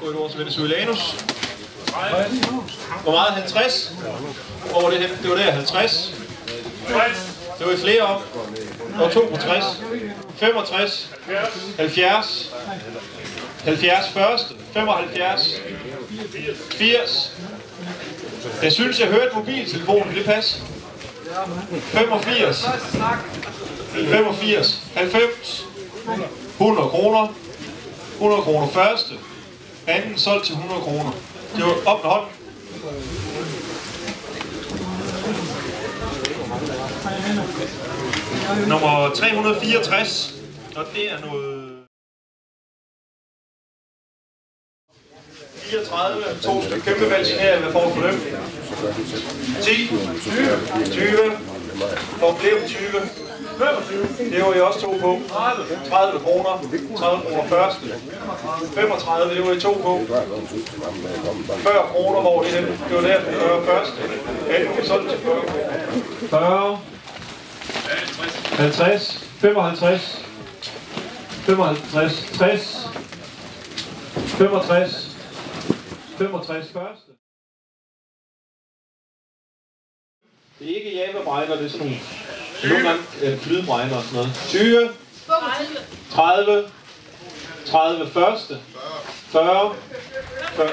Corridors Venezuelanus. Hvor meget? 50? Hvor var det henne? Det var der, 50. Det var i flere om. Der var 2 på 60. 65. 70. 70 første. 75. 80. Jeg synes, jeg hørte mobiltelefonen. Det passer. 85. 85. 90. 100 kroner. 100 kroner første. Anden solgt til 100 kroner. Det var op med hånden. Nummer 364. Og det er noget... 34. 2 stykker kæmpe valsinere. Hvad får du for dem? 10. 20. For flere 20. Det var I også 2 på. 30 kroner. 30 kroner første. 35, det var I 2 på. 40 kroner, hvor det henne. Det var der, 40 første. Anden vi solgte til 40 kroner. 40. 50. 55. 55. 60. 65. 65 første. Det er ikke Java-brænder, det er sådan nogle gange flydbrænder og sådan noget. 20. 30. 30 første. 40. 40.